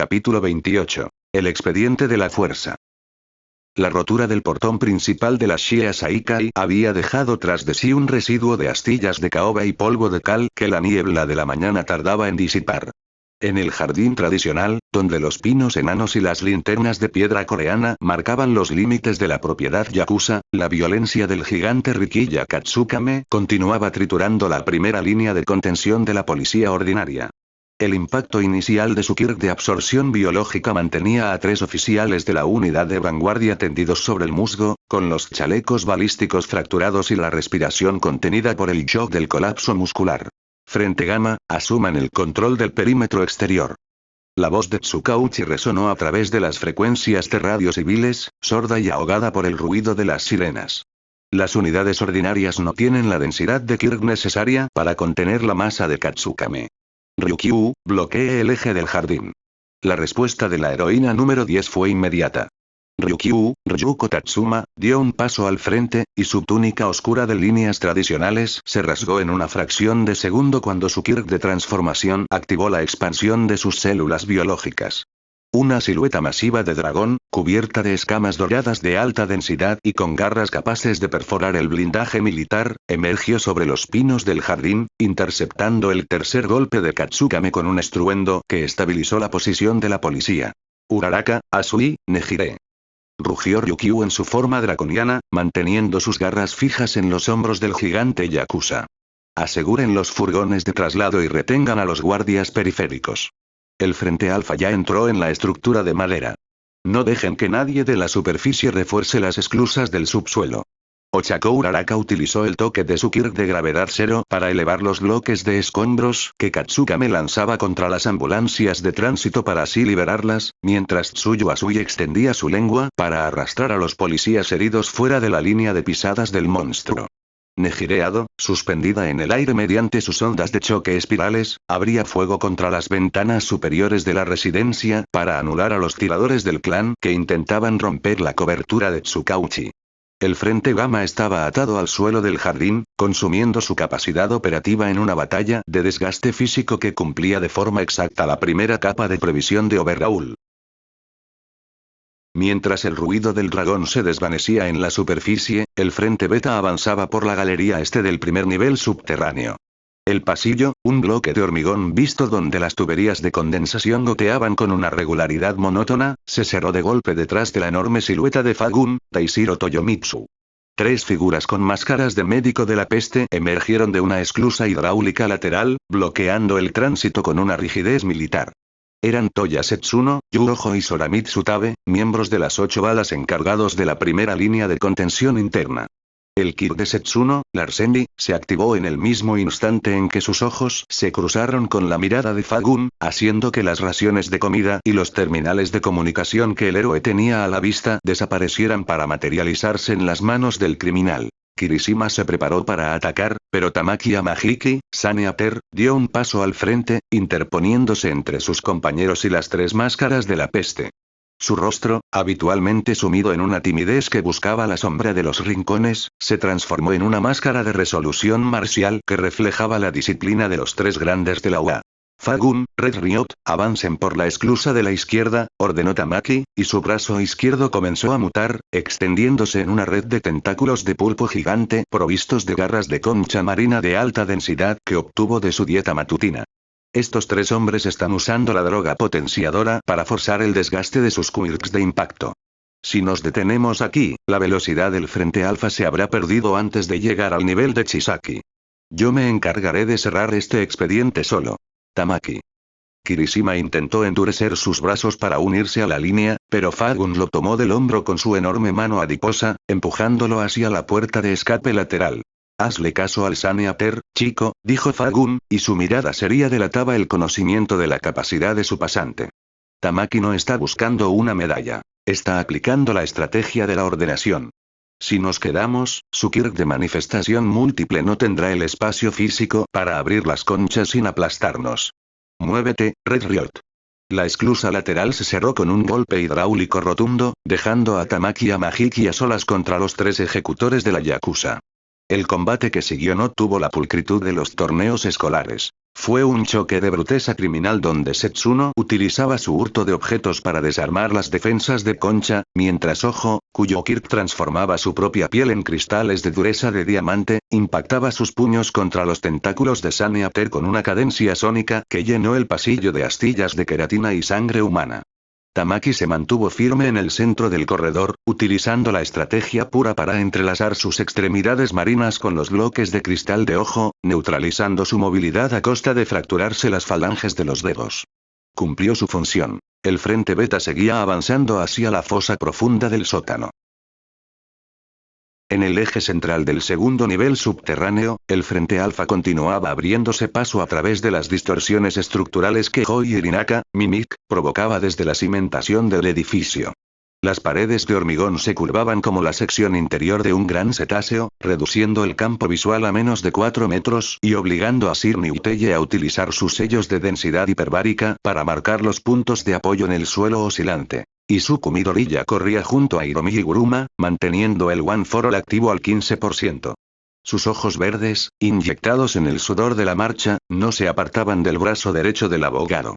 Capítulo 28. El expediente de la fuerza. La rotura del portón principal de la Shia Saikai había dejado tras de sí un residuo de astillas de caoba y polvo de cal que la niebla de la mañana tardaba en disipar. En el jardín tradicional, donde los pinos enanos y las linternas de piedra coreana marcaban los límites de la propiedad yakuza, la violencia del gigante Rikiya Katsukame continuaba triturando la primera línea de contención de la policía ordinaria. El impacto inicial de su Kirk de absorción biológica mantenía a 3 oficiales de la unidad de vanguardia tendidos sobre el musgo, con los chalecos balísticos fracturados y la respiración contenida por el shock del colapso muscular. Frente Gamma, asuman el control del perímetro exterior. La voz de Tsukauchi resonó a través de las frecuencias de radio civiles, sorda y ahogada por el ruido de las sirenas. Las unidades ordinarias no tienen la densidad de Kirk necesaria para contener la masa de Katsukame. Ryukyu, bloquee el eje del jardín. La respuesta de la heroína número 10 fue inmediata. Ryukyu, Ryuko Tatsuma, dio un paso al frente, y su túnica oscura de líneas tradicionales se rasgó en una fracción de segundo cuando su Kirk de transformación activó la expansión de sus células biológicas. Una silueta masiva de dragón, cubierta de escamas doradas de alta densidad y con garras capaces de perforar el blindaje militar, emergió sobre los pinos del jardín, interceptando el tercer golpe de Katsukame con un estruendo que estabilizó la posición de la policía. Uraraka, Asui, Nejire. Rugió Ryukyu en su forma draconiana, manteniendo sus garras fijas en los hombros del gigante yakuza. Aseguren los furgones de traslado y retengan a los guardias periféricos. El Frente Alfa ya entró en la estructura de madera. No dejen que nadie de la superficie refuerce las esclusas del subsuelo. Ochako Uraraka utilizó el toque de su Kirk de gravedad cero para elevar los bloques de escombros que Katsukame lanzaba contra las ambulancias de tránsito para así liberarlas, mientras Tsuyu Asui extendía su lengua para arrastrar a los policías heridos fuera de la línea de pisadas del monstruo. Nejireado, suspendida en el aire mediante sus ondas de choque espirales, abría fuego contra las ventanas superiores de la residencia para anular a los tiradores del clan que intentaban romper la cobertura de Tsukauchi. El Frente Gamma estaba atado al suelo del jardín, consumiendo su capacidad operativa en una batalla de desgaste físico que cumplía de forma exacta la primera capa de previsión de Overhaul. Mientras el ruido del dragón se desvanecía en la superficie, el Frente Beta avanzaba por la galería este del primer nivel subterráneo. El pasillo, un bloque de hormigón visto donde las tuberías de condensación goteaban con una regularidad monótona, se cerró de golpe detrás de la enorme silueta de Fagun, Taishiro Toyomitsu. 3 figuras con máscaras de médico de la peste emergieron de una esclusa hidráulica lateral, bloqueando el tránsito con una rigidez militar. Eran Toya Setsuno, Yuroho y Soramitsu Tabe, miembros de las 8 balas encargados de la primera línea de contención interna. El Kirk de Setsuno, Larsendi, se activó en el mismo instante en que sus ojos se cruzaron con la mirada de Fagun, haciendo que las raciones de comida y los terminales de comunicación que el héroe tenía a la vista desaparecieran para materializarse en las manos del criminal. Kirishima se preparó para atacar, pero Tamaki Yamahiki, Saneater, dio un paso al frente, interponiéndose entre sus compañeros y las 3 máscaras de la peste. Su rostro, habitualmente sumido en una timidez que buscaba la sombra de los rincones, se transformó en una máscara de resolución marcial que reflejaba la disciplina de los 3 grandes de la UA. Fagun, Red Riot, avancen por la esclusa de la izquierda, ordenó Tamaki, y su brazo izquierdo comenzó a mutar, extendiéndose en una red de tentáculos de pulpo gigante provistos de garras de concha marina de alta densidad que obtuvo de su dieta matutina. Estos 3 hombres están usando la droga potenciadora para forzar el desgaste de sus quirks de impacto. Si nos detenemos aquí, la velocidad del Frente Alfa se habrá perdido antes de llegar al nivel de Chisaki. Yo me encargaré de cerrar este expediente solo. Tamaki. Kirishima intentó endurecer sus brazos para unirse a la línea, pero Fagun lo tomó del hombro con su enorme mano adiposa, empujándolo hacia la puerta de escape lateral. Hazle caso al Saneater, chico, dijo Fagun, y su mirada seria delataba el conocimiento de la capacidad de su pasante. Tamaki no está buscando una medalla. Está aplicando la estrategia de la ordenación. Si nos quedamos, su Kirk de manifestación múltiple no tendrá el espacio físico para abrir las conchas sin aplastarnos. Muévete, Red Riot. La esclusa lateral se cerró con un golpe hidráulico rotundo, dejando a Tamaki Yamahiki a solas contra los 3 ejecutores de la Yakuza. El combate que siguió no tuvo la pulcritud de los torneos escolares. Fue un choque de bruteza criminal donde Setsuno utilizaba su hurto de objetos para desarmar las defensas de Concha, mientras Ojo, cuyo Kirk transformaba su propia piel en cristales de dureza de diamante, impactaba sus puños contra los tentáculos de Sunny Aether con una cadencia sónica que llenó el pasillo de astillas de queratina y sangre humana. Tamaki se mantuvo firme en el centro del corredor, utilizando la estrategia pura para entrelazar sus extremidades marinas con los bloques de cristal de Ojo, neutralizando su movilidad a costa de fracturarse las falanges de los dedos. Cumplió su función. El frente beta seguía avanzando hacia la fosa profunda del sótano. En el eje central del segundo nivel subterráneo, el frente alfa continuaba abriéndose paso a través de las distorsiones estructurales que Hoi Irinaka, Mimic, provocaba desde la cimentación del edificio. Las paredes de hormigón se curvaban como la sección interior de un gran cetáceo, reduciendo el campo visual a menos de 4 metros y obligando a Sir Newteye a utilizar sus sellos de densidad hiperbárica para marcar los puntos de apoyo en el suelo oscilante. Izuku Midoriya corría junto a Hiromi y Guruma, manteniendo el One for All activo al 15%. Sus ojos verdes, inyectados en el sudor de la marcha, no se apartaban del brazo derecho del abogado.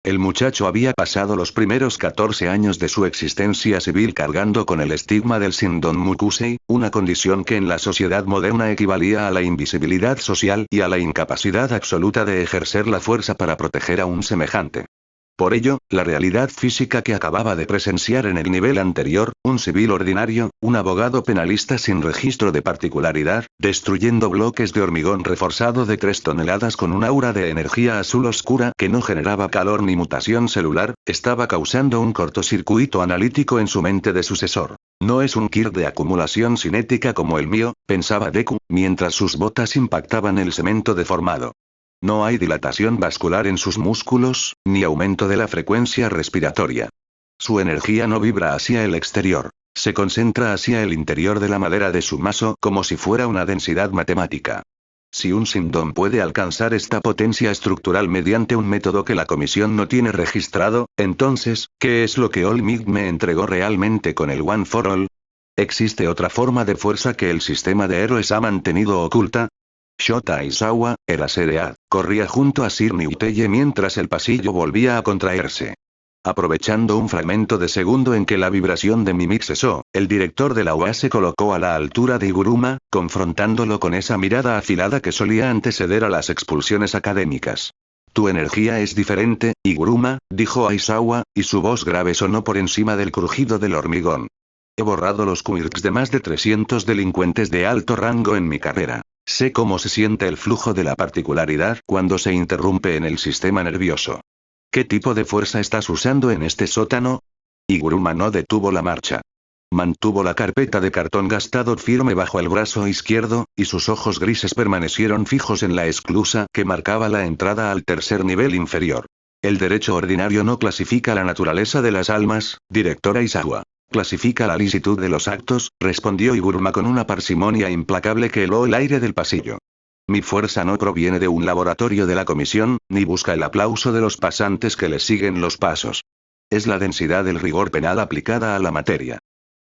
El muchacho había pasado los primeros 14 años de su existencia civil cargando con el estigma del Shindon Mukusei, una condición que en la sociedad moderna equivalía a la invisibilidad social y a la incapacidad absoluta de ejercer la fuerza para proteger a un semejante. Por ello, la realidad física que acababa de presenciar en el nivel anterior, un civil ordinario, un abogado penalista sin registro de particularidad, destruyendo bloques de hormigón reforzado de 3 toneladas con un aura de energía azul oscura que no generaba calor ni mutación celular, estaba causando un cortocircuito analítico en su mente de sucesor. No es un Kirk de acumulación cinética como el mío, pensaba Deku, mientras sus botas impactaban el cemento deformado. No hay dilatación vascular en sus músculos, ni aumento de la frecuencia respiratoria. Su energía no vibra hacia el exterior. Se concentra hacia el interior de la madera de su mazo como si fuera una densidad matemática. Si un Shindon puede alcanzar esta potencia estructural mediante un método que la comisión no tiene registrado, entonces, ¿qué es lo que All Might me entregó realmente con el One for All? ¿Existe otra forma de fuerza que el sistema de héroes ha mantenido oculta? Shota Aizawa, el Aseread, corría junto a Sir Newteye mientras el pasillo volvía a contraerse. Aprovechando un fragmento de segundo en que la vibración de Mimic cesó, el director de la UA se colocó a la altura de Iguruma, confrontándolo con esa mirada afilada que solía anteceder a las expulsiones académicas. Tu energía es diferente, Iguruma, dijo Aizawa, y su voz grave sonó por encima del crujido del hormigón. He borrado los quirks de más de 300 delincuentes de alto rango en mi carrera. Sé cómo se siente el flujo de la particularidad cuando se interrumpe en el sistema nervioso. ¿Qué tipo de fuerza estás usando en este sótano? Iguruma no detuvo la marcha. Mantuvo la carpeta de cartón gastado firme bajo el brazo izquierdo, y sus ojos grises permanecieron fijos en la esclusa que marcaba la entrada al tercer nivel inferior. El derecho ordinario no clasifica la naturaleza de las almas, director Aizawa. Clasifica la licitud de los actos, respondió Iguruma con una parsimonia implacable que heló el aire del pasillo. Mi fuerza no proviene de un laboratorio de la comisión, ni busca el aplauso de los pasantes que le siguen los pasos. Es la densidad del rigor penal aplicada a la materia.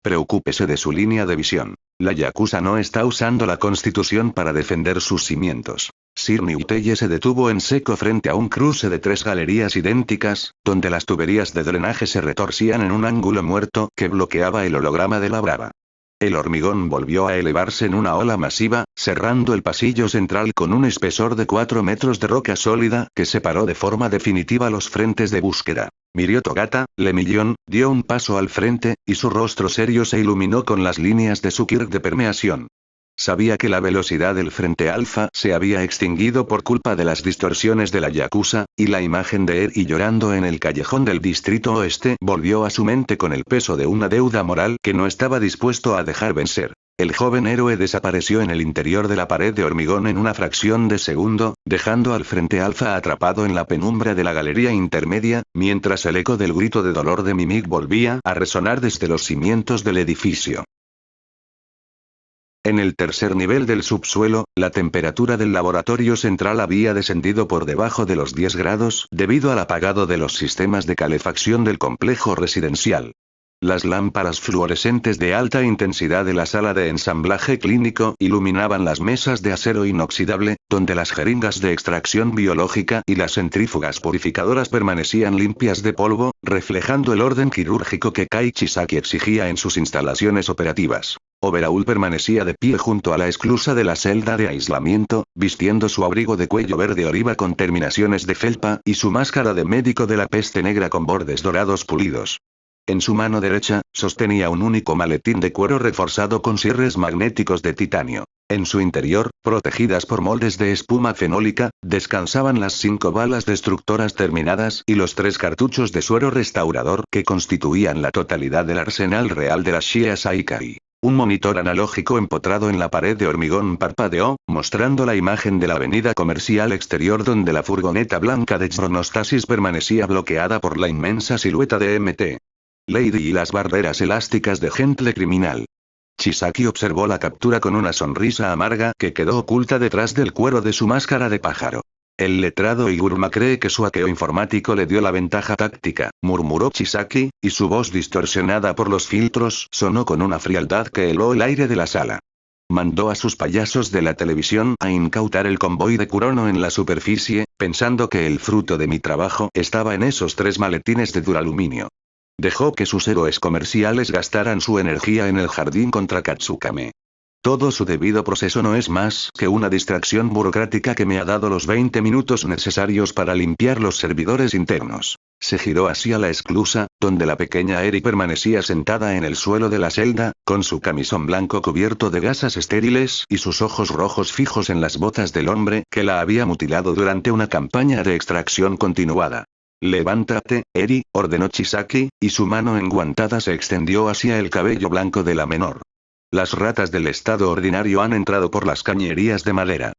Preocúpese de su línea de visión. La Yakuza no está usando la Constitución para defender sus cimientos. Sir Newteye se detuvo en seco frente a un cruce de 3 galerías idénticas, donde las tuberías de drenaje se retorcían en un ángulo muerto que bloqueaba el holograma de la Brava. El hormigón volvió a elevarse en una ola masiva, cerrando el pasillo central con un espesor de 4 metros de roca sólida que separó de forma definitiva los frentes de búsqueda. Mirio Togata, Lemillón, dio un paso al frente, y su rostro serio se iluminó con las líneas de su Kirk de permeación. Sabía que la velocidad del frente alfa se había extinguido por culpa de las distorsiones de la Yakuza, y la imagen de Eri llorando en el callejón del distrito oeste volvió a su mente con el peso de una deuda moral que no estaba dispuesto a dejar vencer. El joven héroe desapareció en el interior de la pared de hormigón en una fracción de segundo, dejando al frente alfa atrapado en la penumbra de la galería intermedia, mientras el eco del grito de dolor de Mimic volvía a resonar desde los cimientos del edificio. En el tercer nivel del subsuelo, la temperatura del laboratorio central había descendido por debajo de los 10 grados, debido al apagado de los sistemas de calefacción del complejo residencial. Las lámparas fluorescentes de alta intensidad de la sala de ensamblaje clínico iluminaban las mesas de acero inoxidable, donde las jeringas de extracción biológica y las centrífugas purificadoras permanecían limpias de polvo, reflejando el orden quirúrgico que Kai Chisaki exigía en sus instalaciones operativas. Overall permanecía de pie junto a la esclusa de la celda de aislamiento, vistiendo su abrigo de cuello verde oliva con terminaciones de felpa y su máscara de médico de la peste negra con bordes dorados pulidos. En su mano derecha, sostenía un único maletín de cuero reforzado con cierres magnéticos de titanio. En su interior, protegidas por moldes de espuma fenólica, descansaban las 5 balas destructoras terminadas y los 3 cartuchos de suero restaurador que constituían la totalidad del arsenal real de la Shia Saikai. Un monitor analógico empotrado en la pared de hormigón parpadeó, mostrando la imagen de la avenida comercial exterior donde la furgoneta blanca de Chronostasis permanecía bloqueada por la inmensa silueta de MT. Lady y las barreras elásticas de Gentle Criminal. Chisaki observó la captura con una sonrisa amarga que quedó oculta detrás del cuero de su máscara de pájaro. El letrado Iguruma cree que su hackeo informático le dio la ventaja táctica, murmuró Chisaki, y su voz distorsionada por los filtros sonó con una frialdad que heló el aire de la sala. Mandó a sus payasos de la televisión a incautar el convoy de Kurono en la superficie, pensando que el fruto de mi trabajo estaba en esos 3 maletines de duraluminio. Dejó que sus héroes comerciales gastaran su energía en el jardín contra Katsukame. Todo su debido proceso no es más que una distracción burocrática que me ha dado los 20 minutos necesarios para limpiar los servidores internos. Se giró hacia la esclusa, donde la pequeña Eri permanecía sentada en el suelo de la celda, con su camisón blanco cubierto de gasas estériles y sus ojos rojos fijos en las botas del hombre que la había mutilado durante una campaña de extracción continuada. «Levántate, Eri», ordenó Chisaki, y su mano enguantada se extendió hacia el cabello blanco de la menor. «Las ratas del estado ordinario han entrado por las cañerías de madera.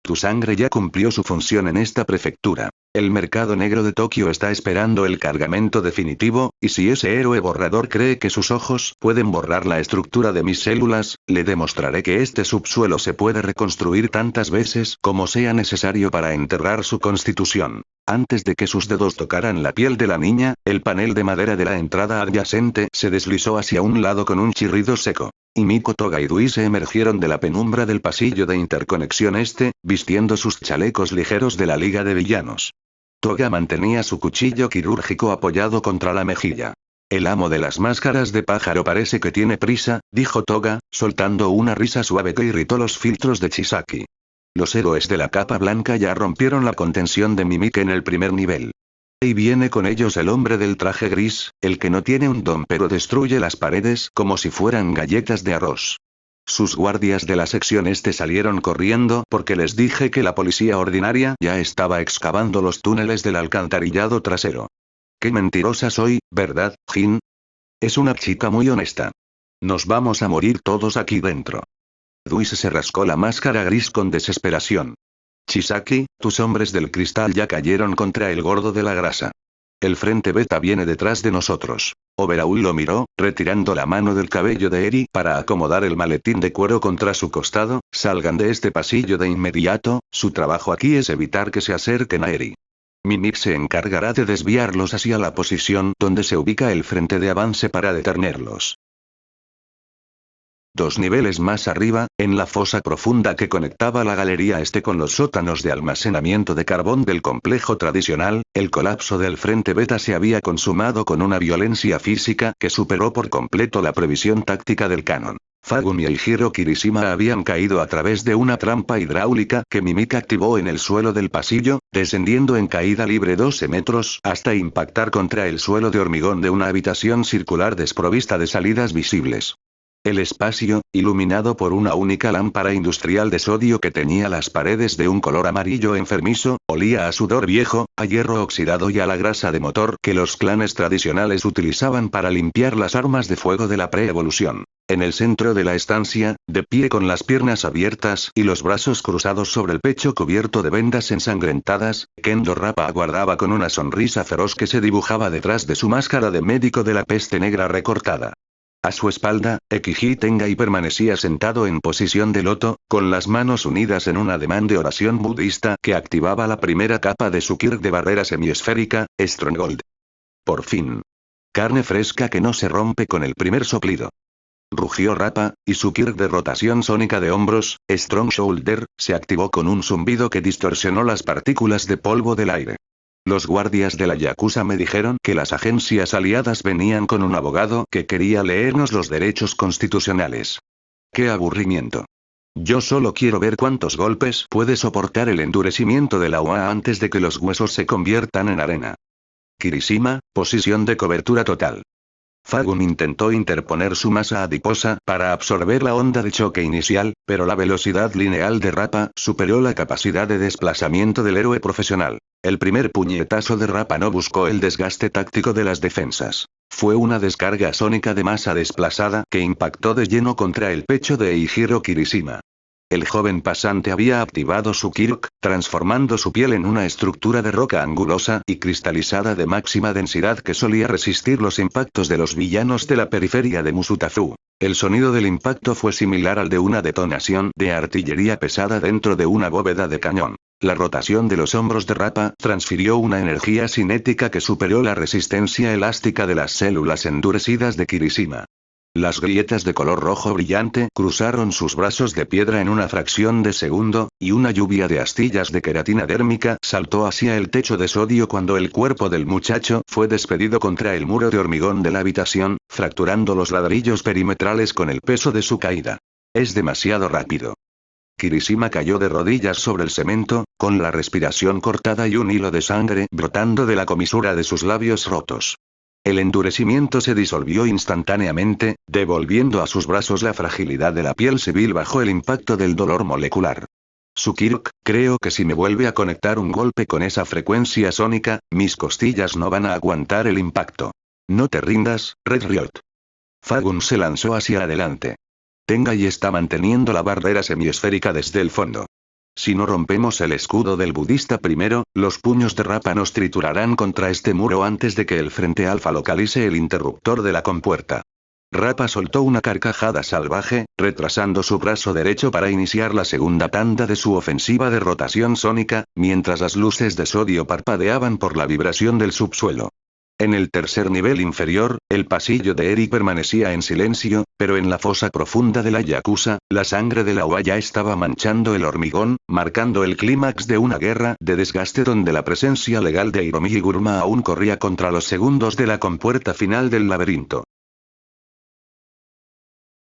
Tu sangre ya cumplió su función en esta prefectura. El mercado negro de Tokio está esperando el cargamento definitivo, y si ese héroe borrador cree que sus ojos pueden borrar la estructura de mis células, le demostraré que este subsuelo se puede reconstruir tantas veces como sea necesario para enterrar su constitución». Antes de que sus dedos tocaran la piel de la niña, el panel de madera de la entrada adyacente se deslizó hacia un lado con un chirrido seco. Y Miko, Toga y Dui se emergieron de la penumbra del pasillo de interconexión vistiendo sus chalecos ligeros de la Liga de Villanos. Toga mantenía su cuchillo quirúrgico apoyado contra la mejilla. «El amo de las máscaras de pájaro parece que tiene prisa», dijo Toga, soltando una risa suave que irritó los filtros de Chisaki. Los héroes de la capa blanca ya rompieron la contención de Mimik en el primer nivel. Y viene con ellos el hombre del traje gris, el que no tiene un don pero destruye las paredes como si fueran galletas de arroz. Sus guardias de la sección salieron corriendo porque les dije que la policía ordinaria ya estaba excavando los túneles del alcantarillado trasero. Qué mentirosa soy, ¿verdad, Jin? Es una chica muy honesta. Nos vamos a morir todos aquí dentro. Dui se rascó la máscara gris con desesperación. Chisaki, tus hombres del cristal ya cayeron contra el gordo de la grasa. El frente beta viene detrás de nosotros. Overall lo miró, retirando la mano del cabello de Eri para acomodar el maletín de cuero contra su costado. Salgan de este pasillo de inmediato, su trabajo aquí es evitar que se acerquen a Eri. Mimik se encargará de desviarlos hacia la posición donde se ubica el frente de avance para detenerlos. 2 niveles más arriba, en la fosa profunda que conectaba la galería con los sótanos de almacenamiento de carbón del complejo tradicional, el colapso del frente beta se había consumado con una violencia física que superó por completo la previsión táctica del canon. Fagumi y Hiro Kirishima habían caído a través de una trampa hidráulica que Mimik activó en el suelo del pasillo, descendiendo en caída libre 12 metros hasta impactar contra el suelo de hormigón de una habitación circular desprovista de salidas visibles. El espacio, iluminado por una única lámpara industrial de sodio que tenía las paredes de un color amarillo enfermizo, olía a sudor viejo, a hierro oxidado y a la grasa de motor que los clanes tradicionales utilizaban para limpiar las armas de fuego de la pre-evolución. En el centro de la estancia, de pie con las piernas abiertas y los brazos cruzados sobre el pecho cubierto de vendas ensangrentadas, Kendo Rappa aguardaba con una sonrisa feroz que se dibujaba detrás de su máscara de médico de la peste negra recortada. A su espalda, Ekiji Tengai permanecía sentado en posición de loto, con las manos unidas en un ademán de oración budista que activaba la primera capa de su kirk de barrera semiesférica, Stronghold. Por fin. Carne fresca que no se rompe con el primer soplido. Rugió Rappa, y su Kirk de rotación sónica de hombros, Strong Shoulder, se activó con un zumbido que distorsionó las partículas de polvo del aire. Los guardias de la Yakuza me dijeron que las agencias aliadas venían con un abogado que quería leernos los derechos constitucionales. ¡Qué aburrimiento! Yo solo quiero ver cuántos golpes puede soportar el endurecimiento de la OA antes de que los huesos se conviertan en arena. Kirishima, posición de cobertura total. Fagun intentó interponer su masa adiposa para absorber la onda de choque inicial, pero la velocidad lineal de Rappa superó la capacidad de desplazamiento del héroe profesional. El primer puñetazo de Rappa no buscó el desgaste táctico de las defensas. Fue una descarga sónica de masa desplazada que impactó de lleno contra el pecho de Eijiro Kirishima. El joven pasante había activado su Kirk, transformando su piel en una estructura de roca angulosa y cristalizada de máxima densidad que solía resistir los impactos de los villanos de la periferia de Musutafu. El sonido del impacto fue similar al de una detonación de artillería pesada dentro de una bóveda de cañón. La rotación de los hombros de Rappa transfirió una energía cinética que superó la resistencia elástica de las células endurecidas de Kirishima. Las grietas de color rojo brillante cruzaron sus brazos de piedra en una fracción de segundo, y una lluvia de astillas de queratina dérmica saltó hacia el techo de sodio cuando el cuerpo del muchacho fue despedido contra el muro de hormigón de la habitación, fracturando los ladrillos perimetrales con el peso de su caída. Es demasiado rápido. Kirishima cayó de rodillas sobre el cemento, con la respiración cortada y un hilo de sangre brotando de la comisura de sus labios rotos. El endurecimiento se disolvió instantáneamente, devolviendo a sus brazos la fragilidad de la piel civil bajo el impacto del dolor molecular. Su Kirk, creo que si me vuelve a conectar un golpe con esa frecuencia sónica, mis costillas no van a aguantar el impacto. No te rindas, Red Riot. Fagun se lanzó hacia adelante. Tengai está manteniendo la barrera semiesférica desde el fondo. Si no rompemos el escudo del budista primero, los puños de Rappa nos triturarán contra este muro antes de que el Frente Alfa localice el interruptor de la compuerta. Rappa soltó una carcajada salvaje, retrasando su brazo derecho para iniciar la segunda tanda de su ofensiva de rotación sónica, mientras las luces de sodio parpadeaban por la vibración del subsuelo. En el tercer nivel inferior, el pasillo de Eric permanecía en silencio, pero en la fosa profunda de la Yakuza, la sangre de la OA ya estaba manchando el hormigón, marcando el clímax de una guerra de desgaste donde la presencia legal de Hiromi Higuruma aún corría contra los segundos de la compuerta final del laberinto.